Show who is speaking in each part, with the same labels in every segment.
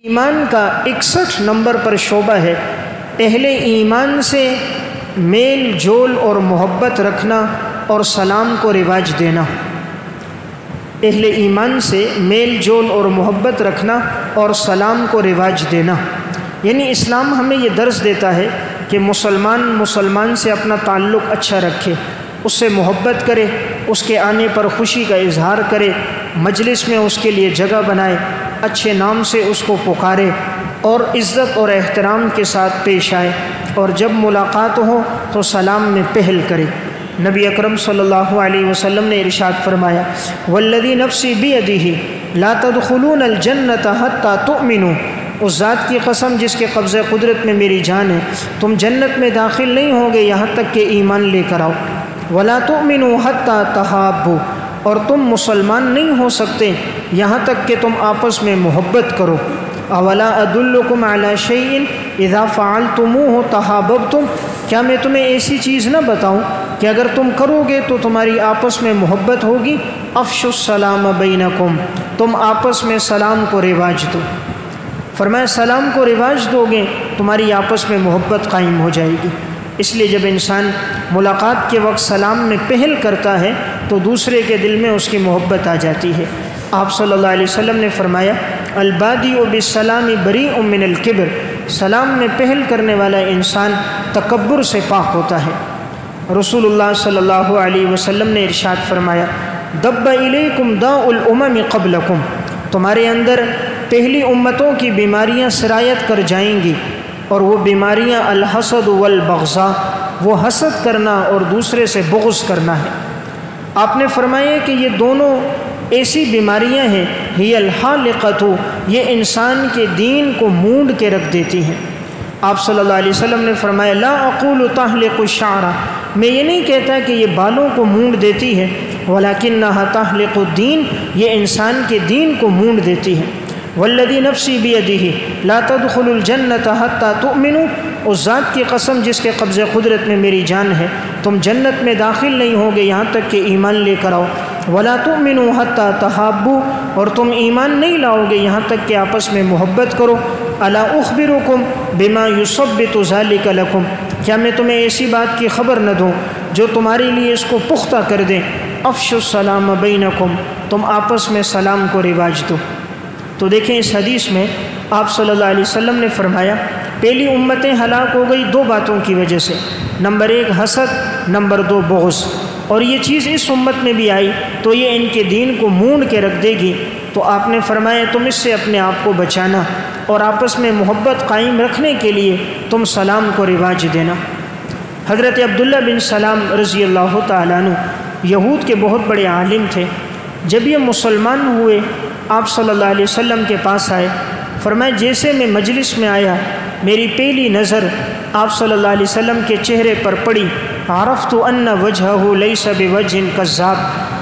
Speaker 1: ایمان کا 61 نمبر پر شعبہ ہے اہل ایمان سے میل جول اور محبت رکھنا اور سلام کو رواج دینا۔ اہل ایمان سے میل جول اور محبت رکھنا اور سلام کو رواج دینا، یعنی اسلام ہمیں یہ درس دیتا ہے کہ مسلمان سے اپنا تعلق اچھا رکھے، اس سے محبت کرے، اس کے آنے پر خوشی کا اظہار کرے، مجلس میں اس کے لیے جگہ بنائے، اچھے نام سے اس کو پکارے اور عزت اور احترام کے ساتھ پیش آئے، اور جب ملاقات ہو تو سلام میں پہل کرے۔ نبی اکرم صلی اللہ علیہ وسلم نے ارشاد فرمایا، والذی نفسی بیدہ لا تدخلون الجنۃ حتی تؤمنوا، اس ذات کی قسم جس کے قبضہ قدرت میں میری جان ہے، تم جنت میں داخل نہیں ہوگے یہاں تک کہ ایمان لے کر آؤ، ولا تؤمنوا حتی تحابوا، اور تم مسلمان نہیں ہو سکتے یہاں تک کہ تم آپس میں محبت کرو۔ اولا ادلکم علی شیء اذا فعلتموہ تحاببتم، کیا میں تمہیں ایسی چیز نہ بتاؤں کہ اگر تم کرو گے تو تمہاری آپس میں محبت ہوگی؟ افشوا السلام بینکم، تم آپس میں سلام کو رواج دو۔ فرمایا سلام کو رواج دو گے تمہاری آپس میں محبت قائم ہو جائے گی۔ اس لیے جب انسان ملاقات کے وقت سلام میں پہل کرتا ہے تو دوسرے کے دل میں اس کی محبت آ جاتی ہے۔ آپ صلی اللہ علیہ وسلم نے فرمایا، البادئ بالسلام بریء من الکبر، سلام میں پہل کرنے والا انسان تکبر سے پاک ہوتا ہے۔ رسول اللہ صلی اللہ علیہ وسلم نے ارشاد فرمایا، دب الیکم داء الامم قبلکم، تمہارے اندر پہلی امتوں کی بیماریاں سرایت کر جائیں گی، اور وہ بیماریاں الحسد والبغضاء، وہ حسد کرنا اور دوسرے سے بغض کرنا ہے۔ آپ نے فرمایا کہ یہ دونوں ایسی بیماریاں ہیں، ہی الحالقۃ، یہ انسان کے دین کو مونڈ کے رکھ دیتی ہیں۔ آپ صلی اللہ علیہ وسلم نے فرمایا، لا اقول تحلق الشعر، میں یہ نہیں کہتا کہ یہ بالوں کو مونڈ دیتی ہے، ولکنھا تحلق الدین، یہ انسان کے دین کو مونڈ دیتی ہے۔ والذی نفسی بیدہ لا تدخلوا الجنۃ حتی تؤمنوا، اس ذات کی قسم جس کے قبضہ قدرت میں میری جان ہے، تم جنت میں داخل نہیں ہوگے یہاں تک کہ ایمان لے کر آؤ، ولا تؤمنوا حتی تحابوا، اور تم ایمان نہیں لاؤ گے یہاں تک کہ آپس میں محبت کرو۔ الا اخبرکم بما یثبت ذلک لکم، کیا میں تمہیں ایسی بات کی خبر نہ دوں جو تمہارے لیے اس کو پختہ کر دیں؟ افشوا السلام بینکم، تم آپس میں سلام کو رواج دو۔ تو دیکھیں اس حدیث میں آپ صلی اللہ علیہ وسلم نے فرمایا پہلی امتیں ہلاک ہو گئی دو باتوں کی وجہ سے، نمبر 1 حسد، نمبر 2 بغض، اور یہ چیز اس امت میں بھی آئی تو یہ ان کے دین کو مونڈ کے رکھ دے گی۔ تو آپ نے فرمایا تم اس سے اپنے آپ کو بچانا اور آپس میں محبت قائم رکھنے کے لیے تم سلام کو رواج دینا۔ حضرت عبداللہ بن سلام رضی اللہ تعالیٰ عنہ یہود کے بہت بڑے عالم تھے۔ جب یہ مسلمان ہوئے آپ صلی اللہ علیہ وسلم کے پاس آئے، فرمایا جیسے میں مجلس میں آیا میری پہلی نظر آپ صلی اللہ علیہ وسلم کے چہرے پر پڑی، عرفت ان وجہہ لیس بوجہ کذاب،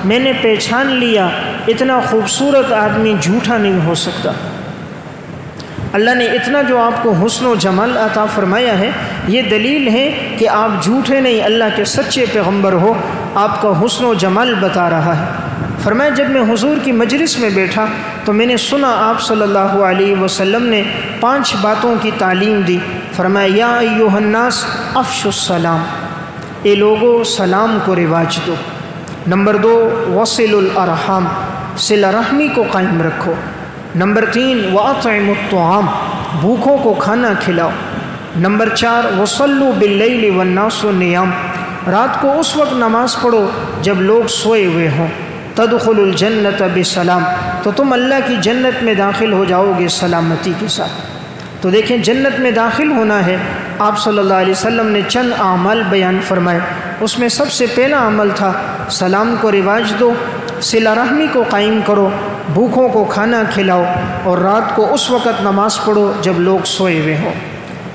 Speaker 1: میں نے پہچان لیا اتنا خوبصورت آدمی جھوٹا نہیں ہو سکتا۔ اللہ نے اتنا جو آپ کو حسن و جمال عطا فرمایا ہے، یہ دلیل ہے کہ آپ جھوٹے نہیں، اللہ کے سچے پیغمبر ہو، آپ کا حسن و جمال بتا رہا ہے۔ فرمایا جب میں حضور کی مجلس میں بیٹھا تو میں نے سنا آپ صلی اللہ علیہ وسلم نے 5 باتوں کی تعلیم دی۔ فرمایا یا ایھا الناس افشوا السلام، اے لوگو سلام کو رواج دو۔ نمبر 2 وصلوا الارحام، صلہ رحمی کو قائم رکھو۔ نمبر 3 واطعموا الطعام، بھوکوں کو کھانا کھلاؤ۔ نمبر 4 وصلوا باللیل والناس نیام، رات کو اس وقت نماز پڑھو جب لوگ سوئے ہوئے ہوں۔ تدخل الجنت بسلام، تو تم اللہ کی جنت میں داخل ہو جاؤ گے سلامتی کے ساتھ۔ تو دیکھیں جنت میں داخل ہونا ہے، آپ صلی اللہ علیہ وسلم نے چند اعمال بیان فرمائے، اس میں سب سے پہلا عمل تھا سلام کو رواج دو، صلہ رحمی کو قائم کرو، بھوکوں کو کھانا کھلاؤ، اور رات کو اس وقت نماز پڑھو جب لوگ سوئے ہوئے ہوں۔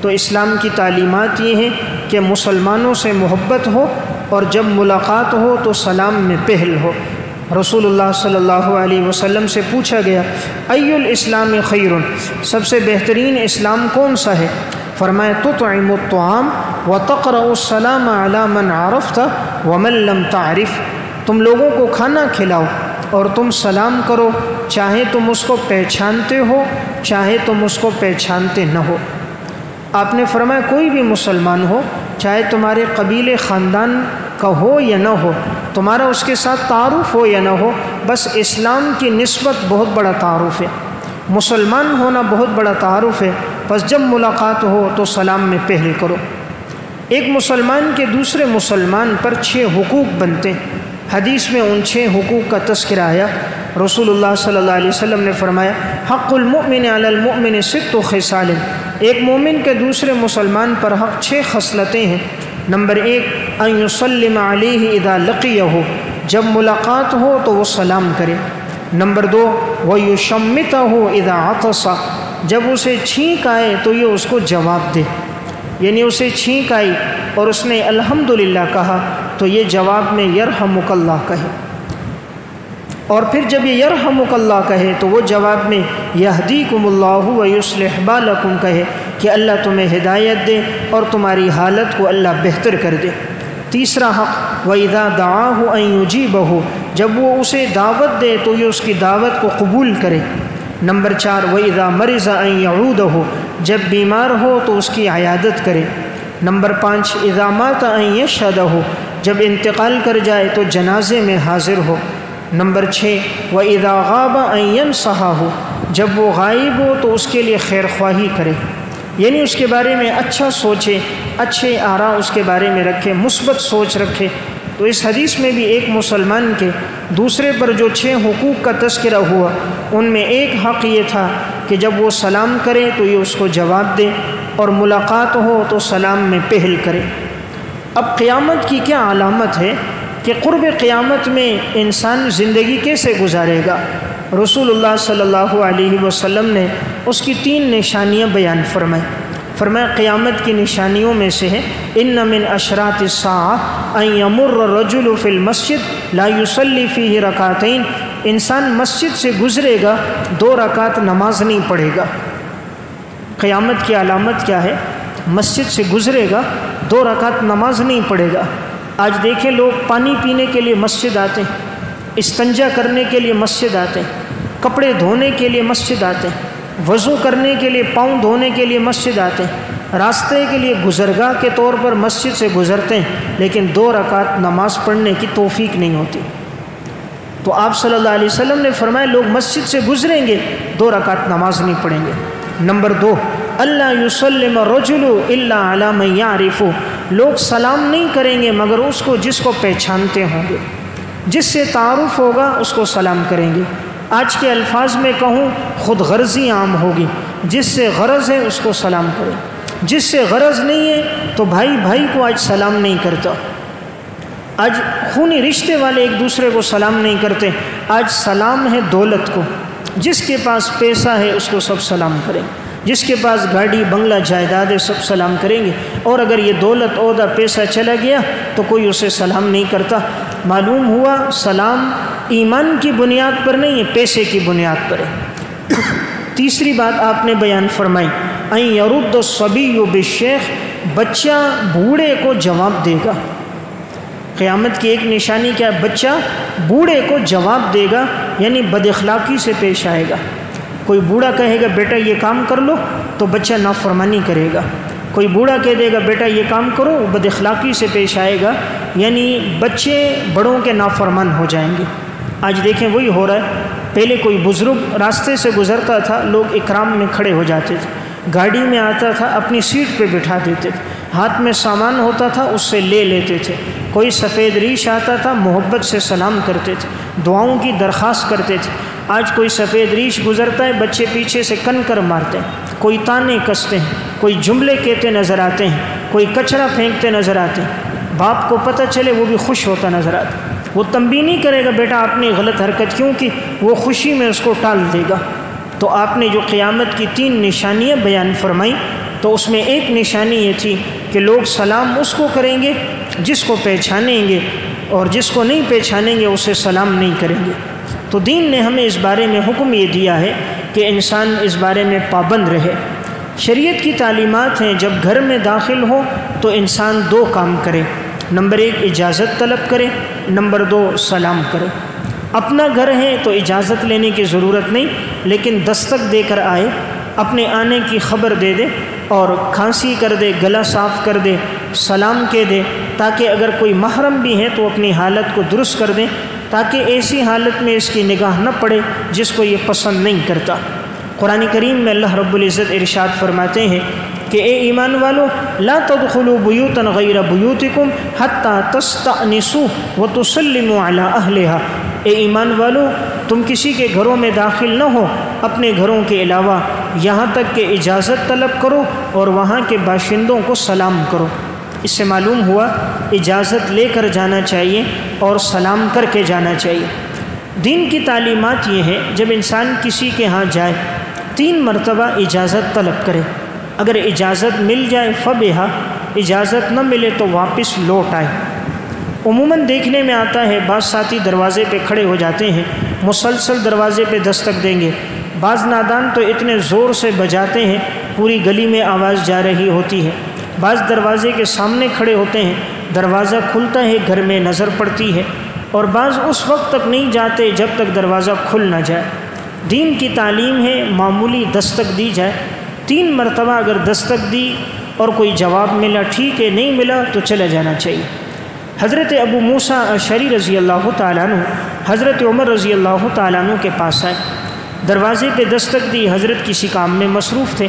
Speaker 1: تو اسلام کی تعلیمات یہ ہیں کہ مسلمانوں سے محبت ہو، اور جب ملاقات ہو تو سلام میں پہل ہو۔ رسول اللہ صلی اللہ علیہ وسلم سے پوچھا گیا ای الاسلام خیر، سب سے بہترین اسلام کون سا ہے؟ فرمایا تطعم الطعام وتقرأ السلام علی من عرفت ومن لم تعرف، تم لوگوں کو کھانا کھلاؤ، اور تم سلام کرو، چاہے تم اس کو پہچانتے ہو چاہے تم اس کو پہچانتے نہ ہو۔ آپ نے فرمایا کوئی بھی مسلمان ہو، چاہے تمہارے قبیلے خاندان کا ہو یا نہ ہو، تمہارا اس کے ساتھ تعارف ہو یا نہ ہو، بس اسلام کی نسبت بہت بڑا تعارف ہے، مسلمان ہونا بہت بڑا تعارف ہے، بس جب ملاقات ہو تو سلام میں پہل کرو۔ ایک مسلمان کے دوسرے مسلمان پر 6 حقوق بنتے ہیں۔ حدیث میں ان 6 حقوق کا تذکرہ آیا۔ رسول اللہ صلی اللہ علیہ وسلم نے فرمایا حق المؤمن علی المؤمن 6 خصال، ایک مومن کے دوسرے مسلمان پر حق 6 خصلتیں ہیں۔ نمبر 1 ان یسلم علیہ اذا لقیہ، جب ملاقات ہو تو وہ سلام کرے۔ نمبر 2 ویشمتہ اذا عطس، جب اسے چھینک آئے تو یہ اس کو جواب دے، یعنی اسے چھینک آئی اور اس نے الحمدللہ کہا تو یہ جواب میں یرحمک اللہ کہے، اور پھر جب یہ یرحمک اللہ کہے تو وہ جواب میں یہدیکم اللہ ویصلح بالکم کہے کہ اللہ تمہیں ہدایت دے اور تمہاری حالت کو اللہ بہتر کر دے۔ تیسرا حق وَإِذَا دَعَاهُ أَن يُجِيبَهُ، جب وہ اسے دعوت دے تو یہ اس کی دعوت کو قبول کرے۔ نمبر 4 وَإِذَا مَرِضَ أَن يَعُودَهُ، جب بیمار ہو تو اس کی عیادت کرے۔ نمبر 5 اذا مات ان يشهده، جب انتقال کر جائے تو جنازے میں حاضر ہو۔ نمبر 6 واذا غاب ان ينصحه، جب وہ غائب ہو تو اس کے لیے خیر خواہی کرے، یعنی اس کے بارے میں اچھا سوچے، اچھے آراء اس کے بارے میں رکھے، مثبت سوچ رکھے۔ تو اس حدیث میں بھی ایک مسلمان کے دوسرے پر جو 6 حقوق کا تذکرہ ہوا، ان میں ایک حق یہ تھا کہ جب وہ سلام کرے تو یہ اس کو جواب دے، اور ملاقات ہو تو سلام میں پہل کرے۔ اب قیامت کی کیا علامت ہے کہ قرب قیامت میں انسان زندگی کیسے گزارے گا؟ رسول اللہ صلی اللہ علیہ وسلم نے اس کی 3 نشانیاں بیان فرمائیں۔ فرمایا قیامت کی نشانیوں میں سے ہے ان من اشراط الساعہ ان یمر الرجل فی المسجد لا یصلی فیہ رکعتین، انسان مسجد سے گزرے گا 2 رکعت نماز نہیں پڑھے گا۔ قیامت کی علامت کیا ہے؟ مسجد سے گزرے گا 2 رکعت نماز نہیں پڑھے گا۔ آج دیکھیں لوگ پانی پینے کے لیے مسجد آتے ہیں، استنجا کرنے کے لیے مسجد آتے ہیں، کپڑے دھونے کے لیے مسجد آتے ہیں، وضو کرنے کے لیے، پاؤں دھونے کے لیے مسجد آتے ہیں، راستے کے لیے گزرگاہ کے طور پر مسجد سے گزرتے ہیں، لیکن 2 رکعت نماز پڑھنے کی توفیق نہیں ہوتی۔ تو آپ صلی اللہ علیہ وسلم نے فرمایا لوگ مسجد سے گزریں گے 2 رکعت نماز نہیں پڑھیں گے۔ نمبر 2 اللہ یسلم الرجل الا علی من یعرف، لوگ سلام نہیں کریں گے مگر اس کو جس کو پہچانتے ہوں گے، جس سے تعارف ہوگا اس کو سلام کریں گے۔ آج کے الفاظ میں کہوں خود غرضی عام ہوگی، جس سے غرض ہے اس کو سلام کریں، جس سے غرض نہیں ہے تو بھائی بھائی کو آج سلام نہیں کرتا۔ آج خونی رشتے والے ایک دوسرے کو سلام نہیں کرتے۔ آج سلام ہے دولت کو، جس کے پاس پیسہ ہے اس کو سب سلام کریں، جس کے پاس گاڑی بنگلہ جائیداد ہے سب سلام کریں گے، اور اگر یہ دولت عہدہ پیسہ چلا گیا تو کوئی اسے سلام نہیں کرتا۔ معلوم ہوا سلام ایمان کی بنیاد پر نہیں ہے، پیسے کی بنیاد پر ہے۔ تیسری بات آپ نے بیان فرمائی ان یرد الصبی بالشیخ، بچہ بوڑھے کو جواب دے گا۔ قیامت کی ایک نشانی کیا ہے؟ بچہ بوڑھے کو جواب دے گا، یعنی بد اخلاقی سے پیش آئے گا۔ کوئی بوڑھا کہے گا بیٹا یہ کام کر لو تو بچہ نافرمانی کرے گا، کوئی بوڑھا کہہ دے گا بیٹا یہ کام کرو، وہ بد اخلاقی سے پیش آئے گا، یعنی بچے بڑوں کے نافرمان ہو جائیں گے۔ آج دیکھیں وہی ہو رہا ہے۔ پہلے کوئی بزرگ راستے سے گزرتا تھا، لوگ اکرام میں کھڑے ہو جاتے تھے، گاڑی میں آتا تھا اپنی سیٹ پہ بٹھا دیتے تھے، ہاتھ میں سامان ہوتا تھا اس سے لے لیتے تھے، کوئی سفید ریش آتا تھا محبت سے سلام کرتے تھے، دعاؤں کی درخواست کرتے تھے۔ آج کوئی سفید ریش گزرتا ہے، بچے پیچھے سے کنکر مارتے ہیں، کوئی تانے کستے ہیں، کوئی جملے کہتے نظر آتے ہیں، کوئی کچرا پھینکتے نظر آتے ہیں۔ باپ کو پتہ چلے وہ بھی خوش ہوتا نظر آتا، وہ تنبیہ نہیں کرے گا بیٹا آپ نے غلط حرکت کیوں کی، وہ خوشی میں اس کو ٹال دے گا۔ تو آپ نے جو قیامت کی 3 نشانیاں بیان فرمائیں، تو اس میں ایک نشانی یہ تھی کہ لوگ سلام اس کو کریں گے جس کو پہچانیں گے، اور جس کو نہیں پہچانیں گے اسے سلام نہیں کریں گے۔ تو دین نے ہمیں اس بارے میں حکم یہ دیا ہے کہ انسان اس بارے میں پابند رہے۔ شریعت کی تعلیمات ہیں جب گھر میں داخل ہو تو انسان 2 کام کرے، نمبر 1 اجازت طلب کرے، نمبر 2 سلام کرے۔ اپنا گھر ہے تو اجازت لینے کی ضرورت نہیں، لیکن دستک دے کر آئے، اپنے آنے کی خبر دے دے اور کھانسی کر دے، گلا صاف کر دے، سلام کہہ دے، تاکہ اگر کوئی محرم بھی ہے تو اپنی حالت کو درست کر دیں، تاکہ ایسی حالت میں اس کی نگاہ نہ پڑے جس کو یہ پسند نہیں کرتا۔ قرآن کریم میں اللہ رب العزت ارشاد فرماتے ہیں کہ اے ایمان والو لا تدخلوا بیوتا غیر بیوتکم حتی تستأنسوا وتسلموا علی اہلہا، اے ایمان والو تم کسی کے گھروں میں داخل نہ ہو اپنے گھروں کے علاوہ، یہاں تک کہ اجازت طلب کرو اور وہاں کے باشندوں کو سلام کرو۔ اس سے معلوم ہوا اجازت لے کر جانا چاہیے اور سلام کر کے جانا چاہیے۔ دین کی تعلیمات یہ ہے جب انسان کسی کے ہاں جائے 3 مرتبہ اجازت طلب کرے، اگر اجازت مل جائے فبہا، اجازت نہ ملے تو واپس لوٹ آئے۔ عموماً دیکھنے میں آتا ہے بعض ساتھی دروازے پہ کھڑے ہو جاتے ہیں، مسلسل دروازے پہ دستک دیں گے، بعض نادان تو اتنے زور سے بجاتے ہیں پوری گلی میں آواز جا رہی ہوتی ہے، بعض دروازے کے سامنے کھڑے ہوتے ہیں، دروازہ کھلتا ہے گھر میں نظر پڑتی ہے، اور بعض اس وقت تک نہیں جاتے جب تک دروازہ کھل نہ جائے۔ دین کی تعلیم ہے معمولی دستک دی جائے، 3 مرتبہ اگر دستک دی اور کوئی جواب ملا ٹھیک ہے، نہیں ملا تو چلا جانا چاہیے۔ حضرت ابو موسیٰ اشعری رضی اللہ تعالیٰ عنہ حضرت عمر رضی اللہ تعالیٰ عنہ کے پاس آئے، دروازے پہ دستک دی، حضرت کسی کام میں مصروف تھے،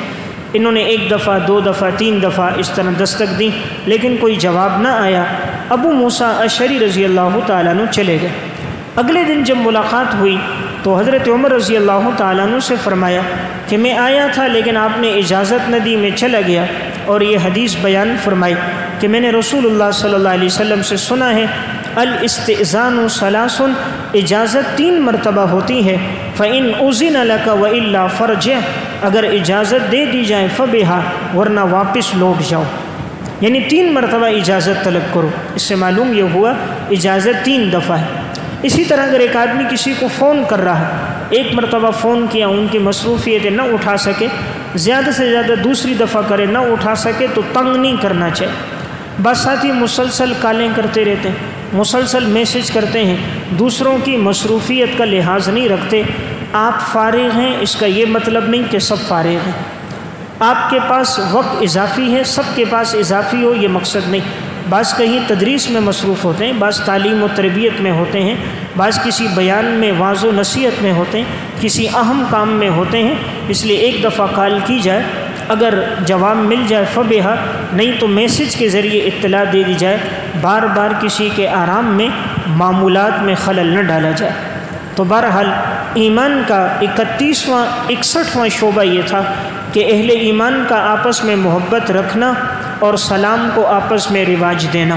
Speaker 1: انہوں نے 1 دفعہ 2 دفعہ 3 دفعہ اس طرح دستک دی لیکن کوئی جواب نہ آیا۔ ابو موسیٰ اشعری رضی اللہ تعالیٰ عنہ چلے گئے۔ اگلے دن جب ملاقات ہوئی تو حضرت عمر رضی اللہ تعالیٰ عنہ سے فرمایا کہ میں آیا تھا لیکن آپ نے اجازت نہ دی، میں چلا گیا، اور یہ حدیث بیان فرمائی کہ میں نے رسول اللہ صلی اللہ علیہ وسلم سے سنا ہے الاستئذان ثلاث، اجازت 3 مرتبہ ہوتی ہے، فإن أذن لك وإلا فرجع، اگر اجازت دے دی جائے فبہا، ورنہ واپس لوٹ جاؤ، یعنی 3 مرتبہ اجازت طلب کرو۔ اس سے معلوم یہ ہوا اجازت 3 دفعہ ہے۔ اسی طرح اگر ایک آدمی کسی کو فون کر رہا ہے، 1 مرتبہ فون کیا، ان کی مصروفیت نہ اٹھا سکے، زیادہ سے زیادہ دوسری دفعہ کرے، نہ اٹھا سکے تو تنگ نہیں کرنا چاہیے۔ بس ساتھی مسلسل کالیں کرتے رہتے ہیں، مسلسل میسج کرتے ہیں، دوسروں کی مصروفیت کا لحاظ نہیں رکھتے۔ آپ فارغ ہیں اس کا یہ مطلب نہیں کہ سب فارغ ہیں، آپ کے پاس وقت اضافی ہے، سب کے پاس اضافی ہو یہ مقصد نہیں۔ بعض کہیں تدریس میں مصروف ہوتے ہیں، بعض تعلیم و تربیت میں ہوتے ہیں، بعض کسی بیان میں واعظ و نصیحت میں ہوتے ہیں، کسی اہم کام میں ہوتے ہیں، اس لیے 1 دفعہ کال کی جائے، اگر جواب مل جائے فبہا، نہیں تو میسج کے ذریعے اطلاع دے دی جائے، بار بار کسی کے آرام میں معمولات میں خلل نہ ڈالا جائے۔ تو بہرحال ایمان کا 61واں شعبہ یہ تھا کہ اہل ایمان کا آپس میں محبت رکھنا اور سلام کو آپس میں رواج دینا۔